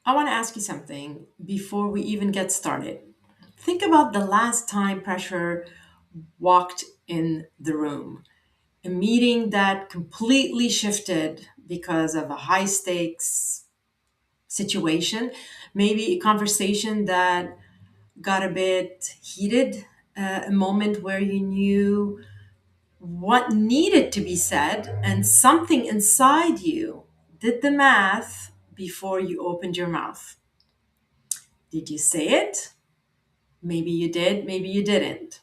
I want to ask you something before we even get started. Think about the last time pressure walked in the room. A meeting that completely shifted because of a high stakes situation, maybe a conversation that got a bit heated, a moment where you knew what needed to be said, and something inside you did the math before you opened your mouth. Did you say it? Maybe you did, maybe you didn't.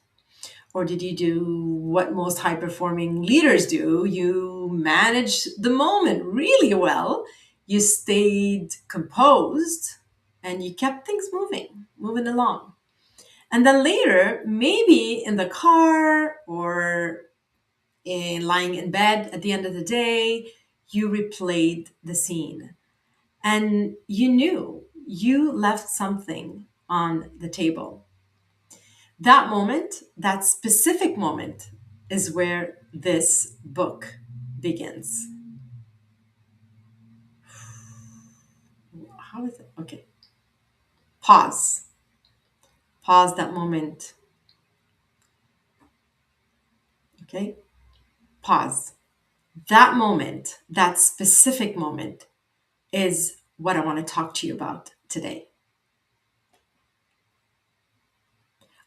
Or did you do what most high performing leaders do? You managed the moment really well. You stayed composed and you kept things moving along. And then later, maybe in the car or lying in bed at the end of the day, you replayed the scene and you knew you left something on the table. That moment, that specific moment, is where this book begins. How is it? Okay. Pause. Pause that moment. Okay. Pause. That moment, that specific moment, is what I want to talk to you about today.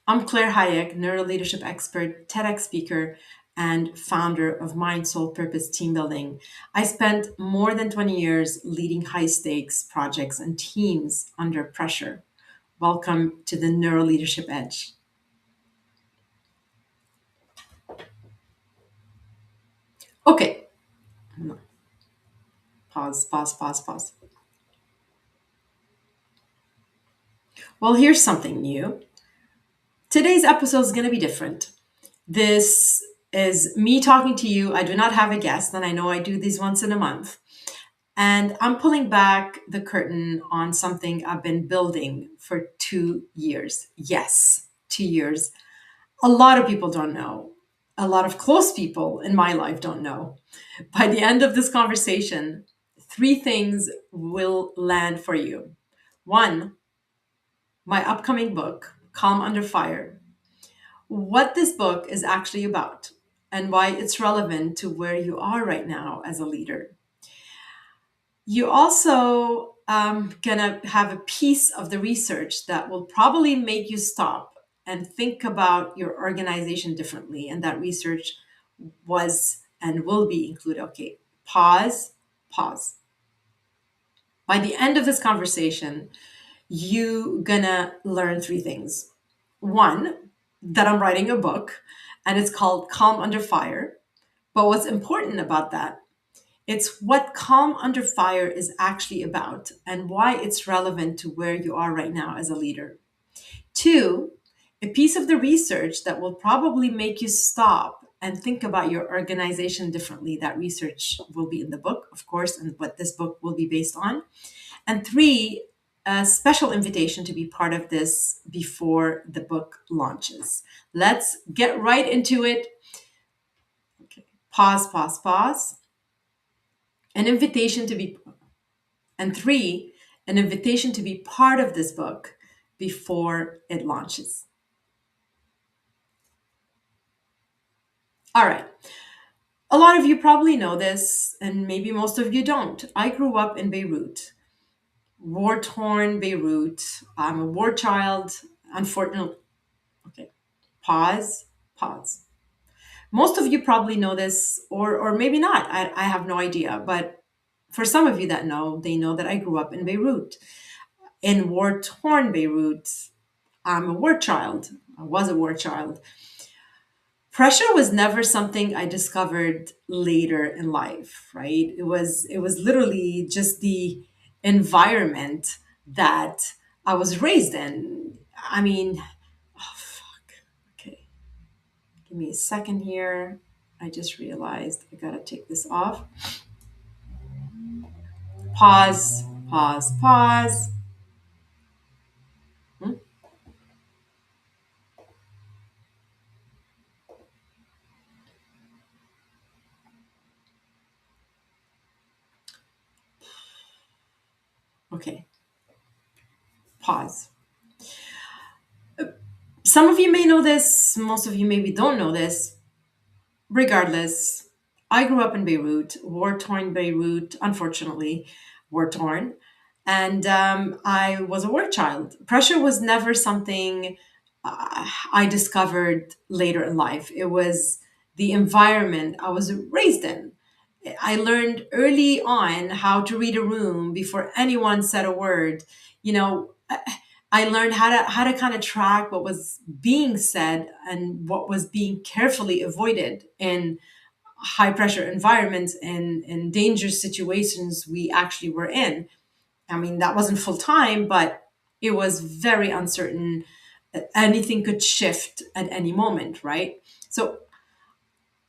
I'm Claire Hayek, neuroleadership expert, TEDx speaker, and founder of Mind Soul Purpose Team Building. I spent more than 20 years leading high stakes projects and teams under pressure. Welcome to the Neuroleadership Edge. Okay, pause, pause, pause, pause. Well, here's something new. Today's episode is going to be different. This is me talking to you. I do not have a guest, and I know I do these once in a month. And I'm pulling back the curtain on something I've been building for 2 years. Yes, 2 years. A lot of people don't know. A lot of close people in my life don't know. By the end of this conversation, three things will land for you. One, my upcoming book, Calm Under Fire, what this book is actually about and why it's relevant to where you are right now as a leader. You also gonna have a piece of the research that will probably make you stop and think about your organization differently. And that research was and will be included. Okay, pause, pause. By the end of this conversation, you gonna learn three things. One, that I'm writing a book and it's called Calm Under Fire. But what's important about that, it's what Calm Under Fire is actually about and why it's relevant to where you are right now as a leader. Two, a piece of the research that will probably make you stop and think about your organization differently. That research will be in the book, of course, and what this book will be based on. And three, a special invitation to be part of this before the book launches. Let's get right into it. Okay. Pause, pause, pause. An invitation to be, and three, an invitation to be part of this book before it launches. All right. A lot of you probably know this, and maybe most of you don't. I grew up in Beirut, war torn Beirut. I'm a war child. Unfortunately, okay, pause, pause. Most of you probably know this, or maybe not. I have no idea. But for some of you that know, they know that I grew up in Beirut. In war torn Beirut, I'm a war child. I was a war child. Pressure was never something I discovered later in life, right? It was literally just the environment that I was raised in. I mean, oh fuck. Okay. Give me a second here. I just realized I gotta take this off. Pause, pause, pause. Hmm? Okay. Pause. Some of you may know this, most of you maybe don't know this. Regardless, I grew up in Beirut, war torn Beirut, unfortunately, war torn. And I was a war child. Pressure was never something I discovered later in life. It was the environment I was raised in. I learned early on how to read a room before anyone said a word. You know, I learned how to kind of track what was being said and what was being carefully avoided in high pressure environments and in dangerous situations we actually were in. I mean, that wasn't full time, but it was very uncertain. Anything could shift at any moment, right? So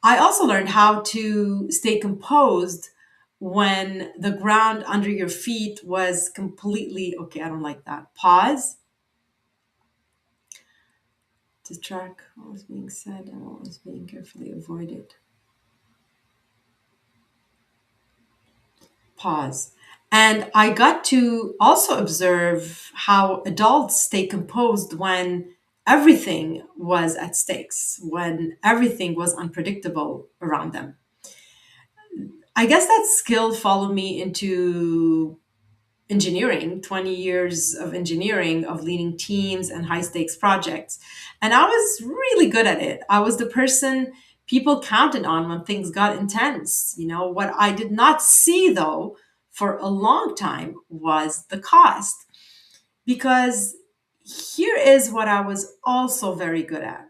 I also learned how to stay composed when the ground under your feet was completely okay. I don't like that. Pause to track what was being said and what was being carefully avoided. Pause. And I got to also observe how adults stay composed when everything was at stakes, when everything was unpredictable around them. I guess that skill followed me into engineering, 20 years of engineering, of leading teams and high stakes projects. And I was really good at it. I was the person people counted on when things got intense. You know, what I did not see though for a long time was the cost. Because here is what I was also very good at: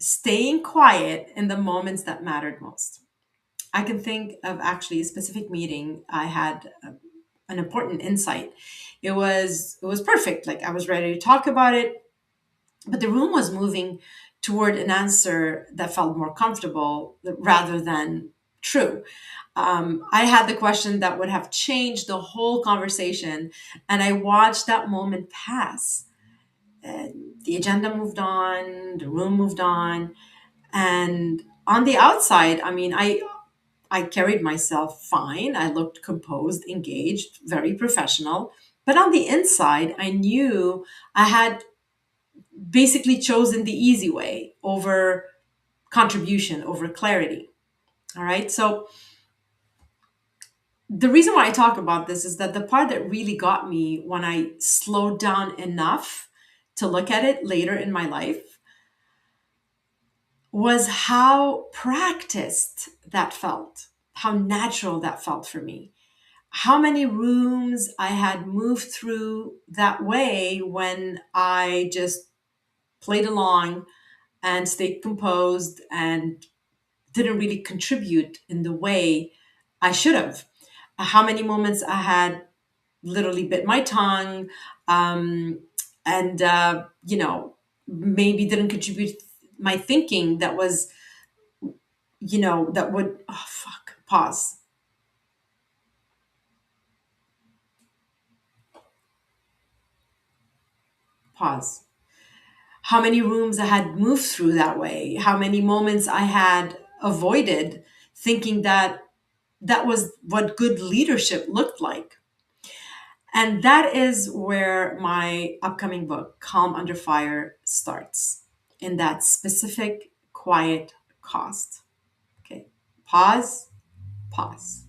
staying quiet in the moments that mattered most. I can think of actually a specific meeting I had an important insight. It was perfect. Like I was ready to talk about it, but the room was moving toward an answer that felt more comfortable rather than true. I had the question that would have changed the whole conversation, and I watched that moment pass. The agenda moved on, the room moved on, and on the outside, I mean, I carried myself fine. I looked composed, engaged, very professional. But on the inside, I knew I had basically chosen the easy way over contribution, over clarity. All right. So the reason why I talk about this is that the part that really got me when I slowed down enough to look at it later in my life was how practiced that felt, how natural that felt for me, how many rooms I had moved through that way when I just played along and stayed composed and didn't really contribute in the way I should have. How many moments I had literally bit my tongue, um, and, maybe didn't contribute my thinking that was, that would, oh, fuck, pause. How many rooms I had moved through that way, how many moments I had avoided thinking that that was what good leadership looked like. And that is where my upcoming book, Calm Under Fire, starts, in that specific quiet cost. Okay, pause, pause.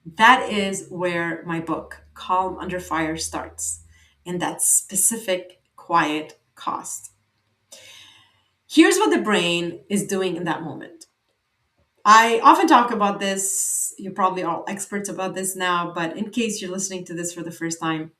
That is where my book, Calm Under Fire, starts, in that specific quiet cost. Here's what the brain is doing in that moment. I often talk about this. You're probably all experts about this now, but in case you're listening to this for the first time,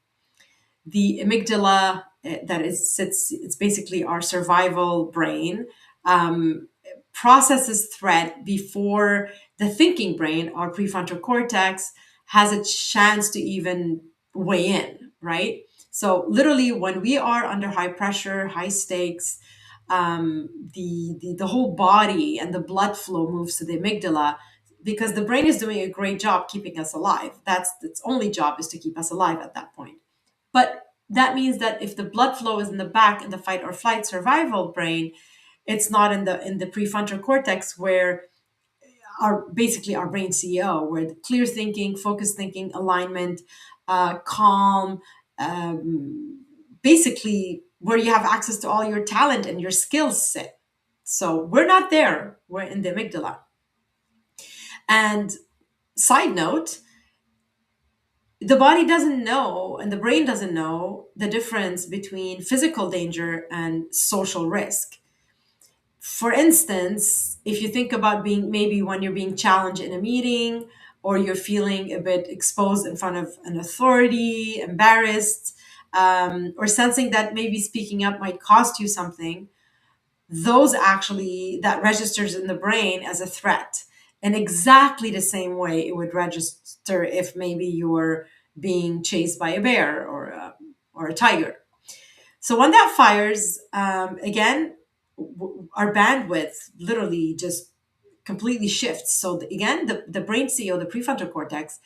the amygdala, that is sits, it's basically our survival brain, um, processes threat before the thinking brain, our prefrontal cortex, has a chance to even weigh in, right? So literally when we are under high pressure, high stakes, the whole body and the blood flow moves to the amygdala, because the brain is doing a great job keeping us alive. That's its only job, is to keep us alive at that point. But that means that if the blood flow is in the back, in the fight or flight survival brain, it's not in the prefrontal cortex, where our basically our brain CEO, where the clear thinking, focused thinking, alignment, calm, basically where you have access to all your talent and your skill set. So we're not there. We're in the amygdala. And side note, the body doesn't know and the brain doesn't know the difference between physical danger and social risk. For instance, if you think about being maybe when you're being challenged in a meeting or you're feeling a bit exposed in front of an authority, embarrassed, or sensing that maybe speaking up might cost you something, those actually that registers in the brain as a threat in exactly the same way it would register if maybe you were being chased by a bear or a tiger. So when that fires, again, our bandwidth literally just completely shifts. So again, the brain CEO, the prefrontal cortex,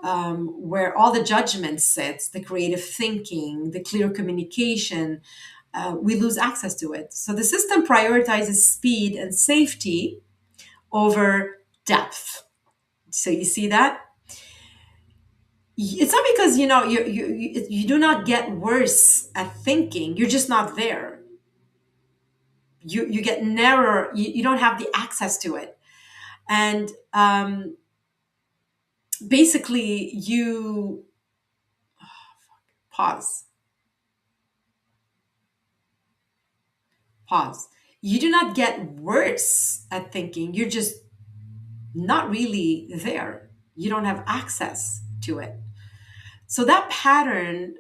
where all the judgment sits, the creative thinking, the clear communication, we lose access to it. So the system prioritizes speed and safety over depth. So you see that? It's not because you do not get worse at thinking. You're just not there. You get narrower. You don't have the access to it, and basically you pause. Pause. You do not get worse at thinking. You're just not really there. You don't have access to it. So that pattern,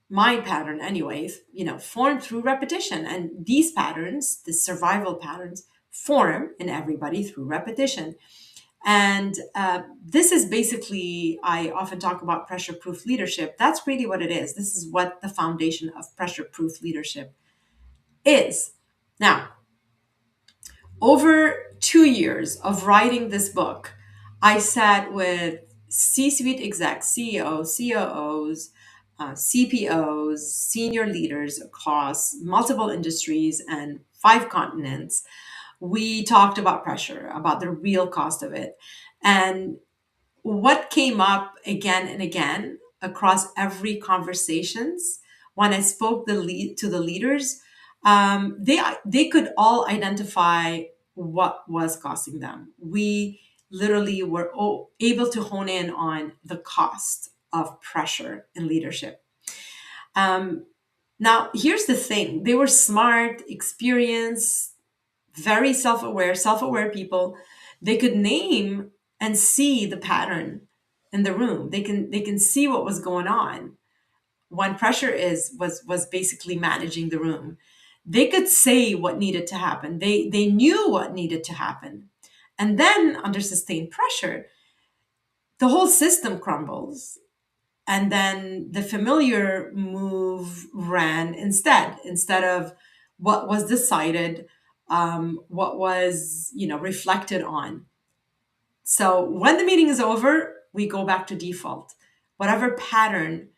my pattern anyways, formed through repetition. And these patterns, the survival patterns, form in everybody through repetition. And this is basically, I often talk about pressure proof leadership. That's really what it is. This is what the foundation of pressure proof leadership is. Now, over 2 years of writing this book, I sat with C suite execs, CEOs, COOs, CPOs, senior leaders across multiple industries and 5 continents. We talked about pressure, about the real cost of it. And what came up again and again across every conversations when I spoke to the leaders, they could all identify what was costing them. We literally were able to hone in on the cost of pressure in leadership. Um, Now, here's the thing: they were smart, experienced, very self-aware people. They could name and see the pattern in the room. They can see what was going on when pressure was basically managing the room. They could say what needed to happen. They knew what needed to happen. And then under sustained pressure, the whole system crumbles. And then the familiar move ran instead of what was decided, what was reflected on. So when the meeting is over, we go back to default, whatever pattern,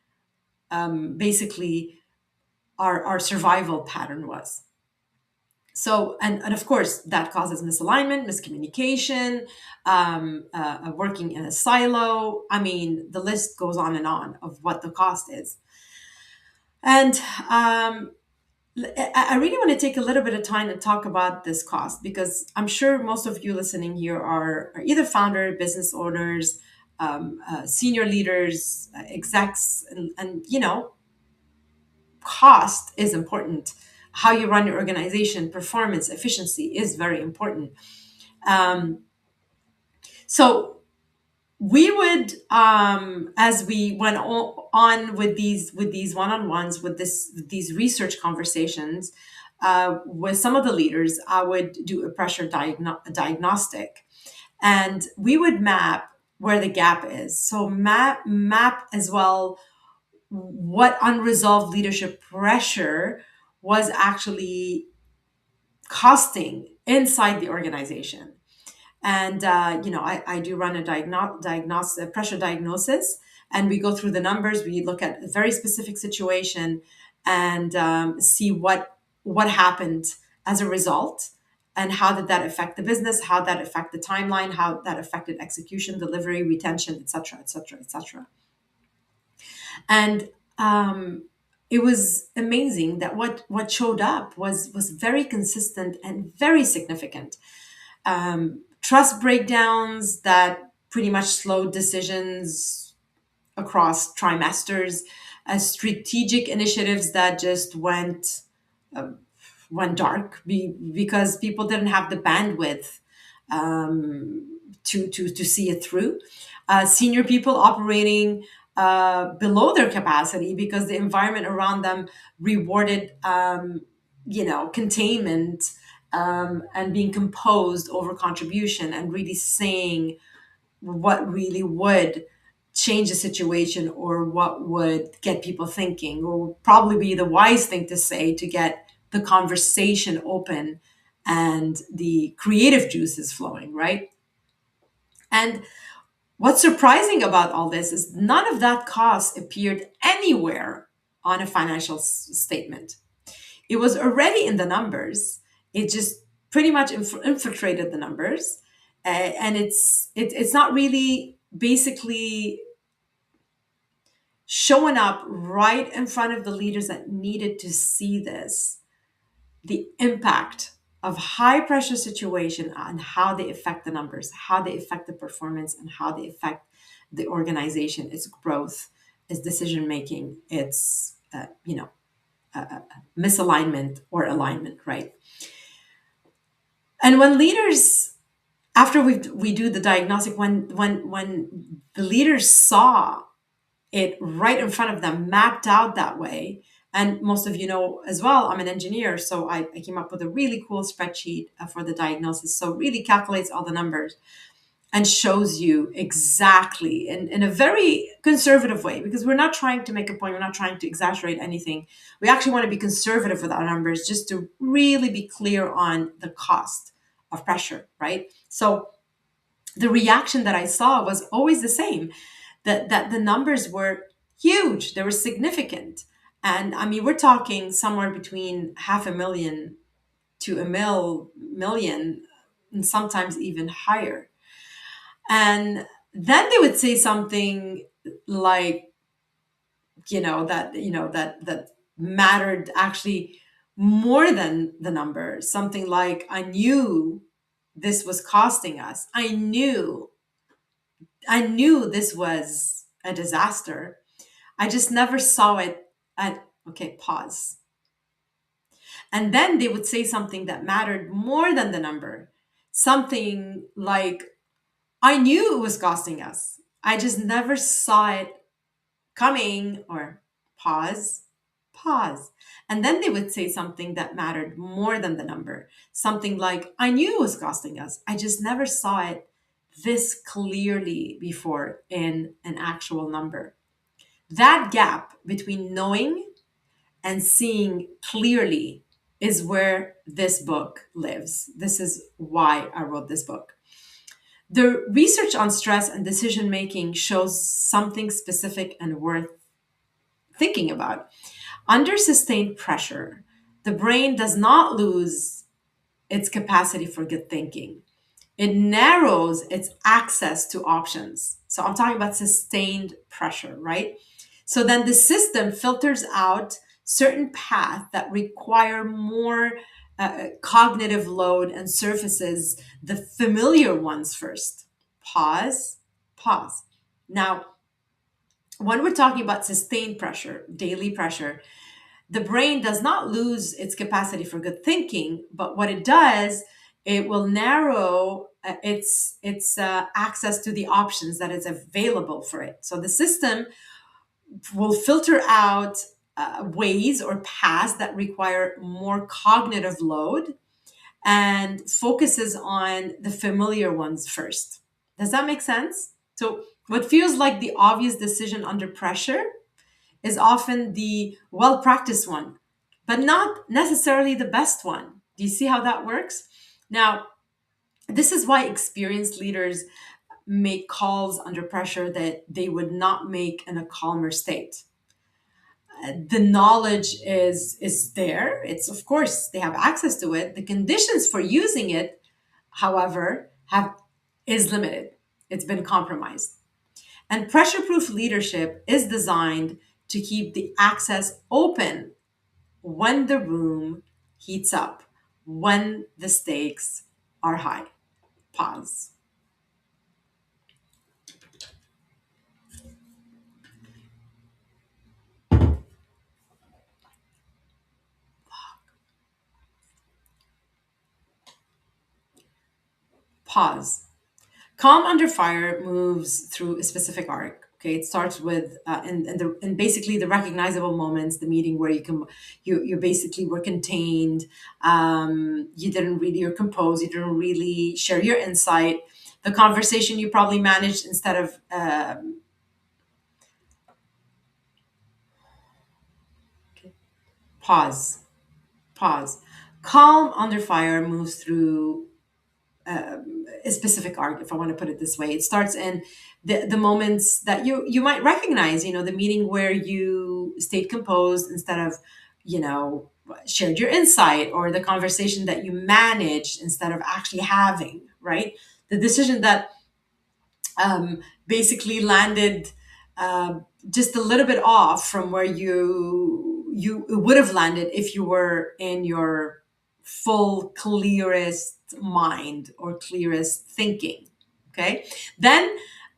basically our survival pattern was. So, and of course, that causes misalignment, miscommunication, working in a silo. I mean, the list goes on of what the cost is. And I really want to take a little bit of time to talk about this cost, because I'm sure most of you listening here are either founder, business owners, senior leaders, execs, and cost is important. How you run your organization, performance, efficiency is very important. Um, so we would, as we went on with these one-on-ones, these research conversations with some of the leaders, I would do a pressure diagnostic, and we would map where the gap is. So map as well what unresolved leadership pressure was actually costing inside the organization. And I do run a diagnosis, pressure diagnosis, and we go through the numbers. We look at a very specific situation and see what happened as a result, and how did that affect the business, how that affect the timeline, how that affected execution, delivery, retention, etc., etc., etc. And it was amazing that what showed up was very consistent and very significant. Trust breakdowns that pretty much slowed decisions across trimesters, strategic initiatives that just went dark because people didn't have the bandwidth to see it through. Senior people operating below their capacity because the environment around them rewarded, containment, and being composed over contribution and really saying what really would change the situation or what would get people thinking or probably be the wise thing to say to get the conversation open and the creative juices flowing, right? And what's surprising about all this is none of that cost appeared anywhere on a financial statement. It was already in the numbers. It just pretty much infiltrated the numbers, and it's not really basically showing up right in front of the leaders that needed to see this, the impact of high pressure situation and how they affect the numbers, how they affect the performance, and how they affect the organization, its growth, its decision making, its misalignment or alignment, right? And when leaders, after we do the diagnostic, when the leaders saw it right in front of them, mapped out that way. And most of you know as well, I'm an engineer, so I came up with a really cool spreadsheet for the diagnosis. So it really calculates all the numbers and shows you exactly in a very conservative way, because we're not trying to make a point, we're not trying to exaggerate anything. We actually want to be conservative with our numbers just to really be clear on the cost of pressure, right? So the reaction that I saw was always the same, that the numbers were huge, they were significant. And I mean, we're talking somewhere between 500,000 to million, and sometimes even higher. And then they would say something like, that mattered actually more than the number. Something like, I knew this was costing us. I knew this was a disaster. I just never saw it at, okay, pause. And then they would say something that mattered more than the number. Something like, I knew it was costing us. I just never saw it coming, or pause, pause. And then they would say something that mattered more than the number. Something like, I knew it was costing us. I just never saw it this clearly before in an actual number. That gap between knowing and seeing clearly is where this book lives. This is why I wrote this book. The research on stress and decision making shows something specific and worth thinking about. Under sustained pressure, the brain does not lose its capacity for good thinking. It narrows its access to options. So I'm talking about sustained pressure, right? So then the system filters out certain paths that require more cognitive load and surfaces the familiar ones first. Pause, pause. Now, when we're talking about sustained pressure, daily pressure, the brain does not lose its capacity for good thinking, but what it does, it will narrow its access to the options that is available for it. So the system will filter out ways or paths that require more cognitive load and focuses on the familiar ones first. Does that make sense? So what feels like the obvious decision under pressure is often the well practiced one, but not necessarily the best one. Do you see how that works? Now, this is why experienced leaders make calls under pressure that they would not make in a calmer state. The knowledge is there. It's, of course, they have access to it. The conditions for using it, however, have is limited. It's been compromised. And pressure proof leadership is designed to keep the access open when the room heats up, when the stakes are high. Pause. Pause. Calm Under Fire moves through a specific arc. Okay, it starts with and basically the recognizable moments, the meeting where you basically were contained, you didn't really you're composed, you didn't really share your insight, the conversation you probably managed instead of pause, pause. Calm Under Fire moves through a specific arc, if I want to put it this way. It starts in the moments that you might recognize, the meeting where you stayed composed instead of, you know, shared your insight, or the conversation that you managed instead of actually having, right? The decision that basically landed just a little bit off from where you would have landed if you were in your full clearest mind or clearest thinking. Okay, then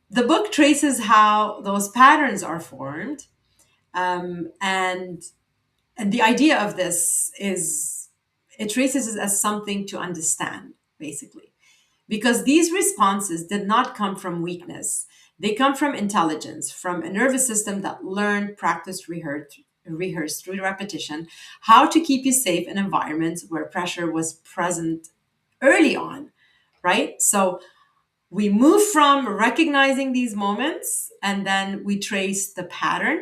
the book traces how those patterns are formed, and the idea of this is it traces it as something to understand, basically, because these responses did not come from weakness. They come from intelligence, from a nervous system that learned, practiced, rehearsed through repetition, how to keep you safe in environments where pressure was present early on, right? So we move from recognizing these moments, and then we trace the pattern,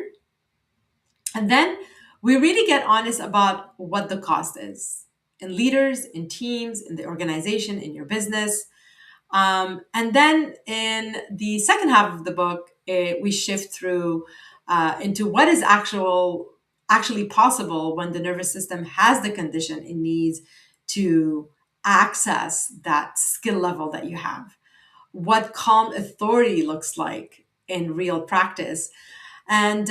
and then we really get honest about what the cost is in leaders, in teams, in the organization, in your business. And then in the second half of the book, we shift through into what is actually possible when the nervous system has the condition it needs to access that skill level that you have. What calm authority looks like in real practice, and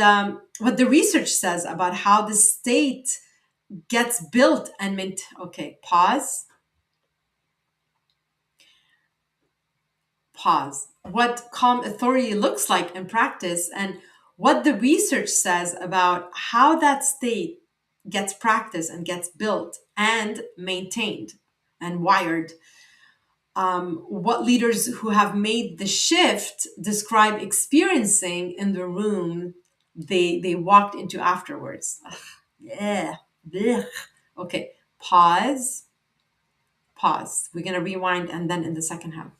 what the research says about how the state gets built and meant. Okay, pause. What calm authority looks like in practice, and what the research says about how that state gets practiced and gets built and maintained and wired. What leaders who have made the shift describe experiencing in the room they walked into afterwards. Ugh, yeah. Blech. Okay, pause. We're going to rewind, and then in the second half.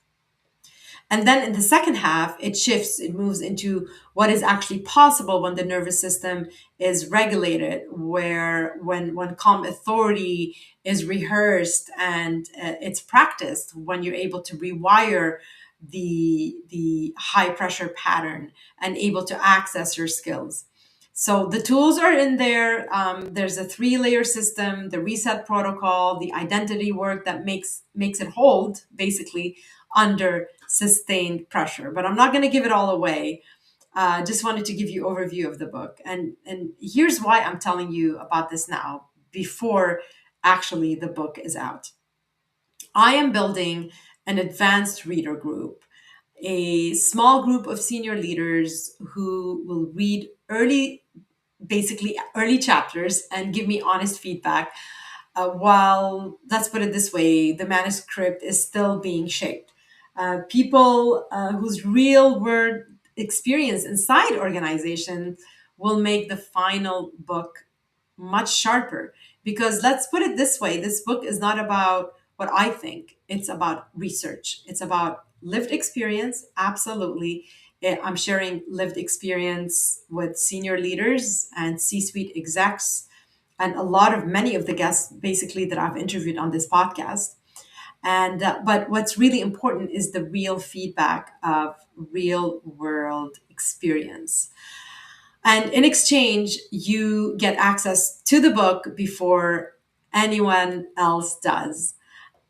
And then in the second half, it shifts, it moves into what is actually possible when the nervous system is regulated, where when calm authority is rehearsed and it's practiced, when you're able to rewire the high pressure pattern and able to access your skills. So the tools are in there. There's a three-layer system, the reset protocol, the identity work that makes it hold, basically, under sustained pressure. But I'm not going to give it all away. Just wanted to give you overview of the book, and here's why I'm telling you about this now, before actually the book is out. I am building an advanced reader group, a small group of senior leaders who will read basically early chapters and give me honest feedback, while, let's put it this way, the manuscript is still being shaped. People whose real world experience inside organization will make the final book much sharper. Because let's put it this way, this book is not about what I think, it's about research, it's about lived experience. Absolutely. I'm sharing lived experience with senior leaders and C suite execs, and many of the guests basically that I've interviewed on this podcast. And but what's really important is the real feedback of real world experience. And in exchange, you get access to the book before anyone else does.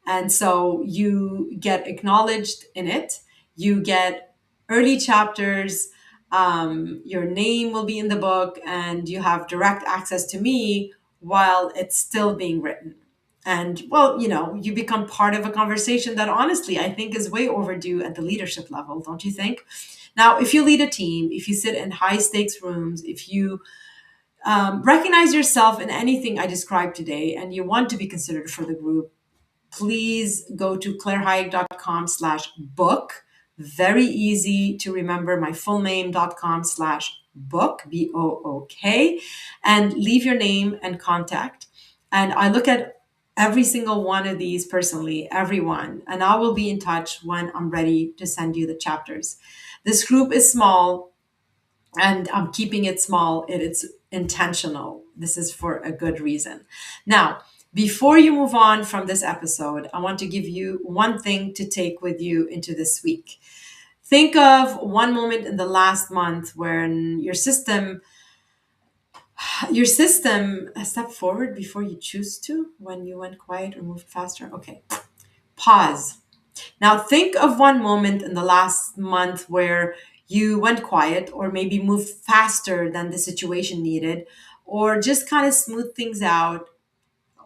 And so you get acknowledged in it. You get early chapters, Your name will be in the book, and you have direct access to me while it's still being written. And well, you become part of a conversation that honestly I think is way overdue at the leadership level, don't you think? Now, if you lead a team, if you sit in high stakes rooms, if you recognize yourself in anything I described today and you want to be considered for the group, please go to clairehayek.com/book. Very easy to remember, my full name.com/book, BOOK, and leave your name and contact. And I look at every single one of these personally, everyone, and I will be in touch when I'm ready to send you the chapters. This group is small, and I'm keeping it small. It's intentional. This is for a good reason. Now, before you move on from this episode, I want to give you one thing to take with you into this week. Think of one moment in the last month when your system stepped forward before you choose to, when you went quiet or moved faster. Okay, pause. Now, think of one moment in the last month where you went quiet or maybe moved faster than the situation needed, or just kind of smooth things out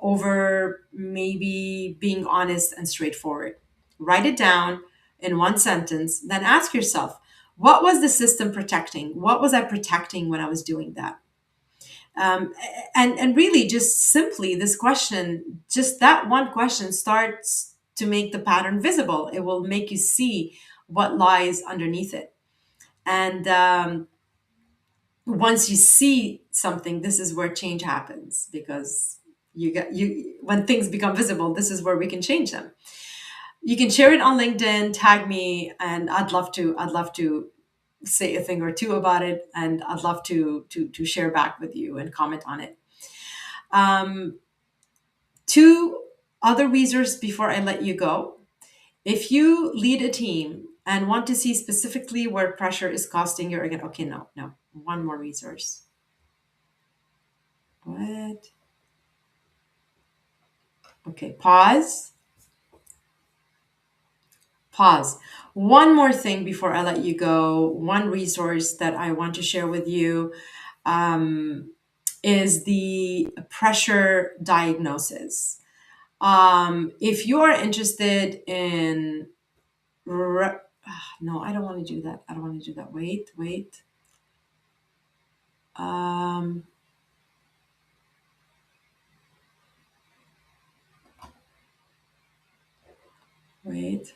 over maybe being honest and straightforward. Write it down in one sentence, then ask yourself, what was the system protecting? What was I protecting when I was doing that? um, and really, just simply this question, just that one question starts to make the pattern visible. It will make you see what lies underneath it. And once you see something, this is where change happens, because you when things become visible, this is where we can change them. You can share it on LinkedIn, tag me, and I'd love to say a thing or two about it, and I'd love to share back with you and comment on it. Um, Two other resources before I let you go. If you lead a team and want to see specifically where pressure is costing your again, okay, no, no, one more resource. What? Okay, pause. Pause. One more thing before I let you go. One resource that I want to share with you um, is the pressure diagnosis. If you are interested in no, I don't want to do that. I don't want to do that. Wait, wait. Um, Wait.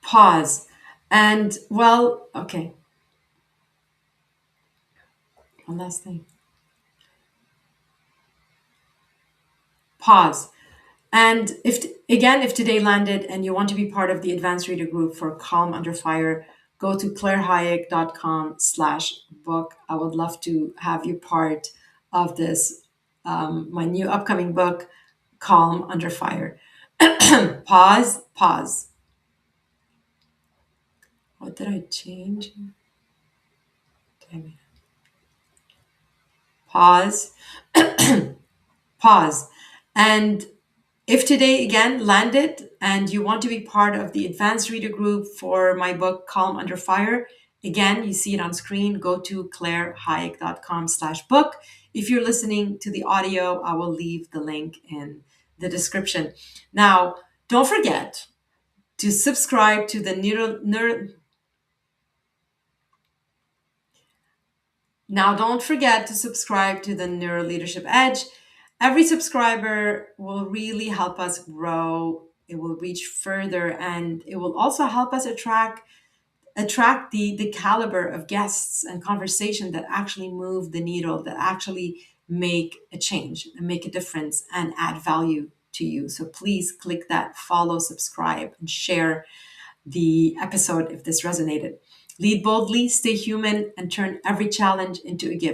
Pause. And well, okay. One last thing. Pause. And if today landed and you want to be part of the advanced reader group for Calm Under Fire, go to clairehayek.com/book. I would love to have you part of this, my new upcoming book, Calm Under Fire. Pause, pause. What did I change? Damn it. Pause, pause. And if today again landed and you want to be part of the advanced reader group for my book, Calm Under Fire, again, you see it on screen. Go to clairehayek.com/book. If you're listening to the audio, I will leave the link in the description. Now, don't forget to subscribe to the Now, don't forget to subscribe to the Neuro Leadership Edge. Every subscriber will really help us grow. It will reach further, and it will also help us attract the caliber of guests and conversation that actually move the needle, that actually make a change and make a difference and add value to you. So please click that follow, subscribe, and share the episode if this resonated. Lead boldly, stay human, and turn every challenge into a gift.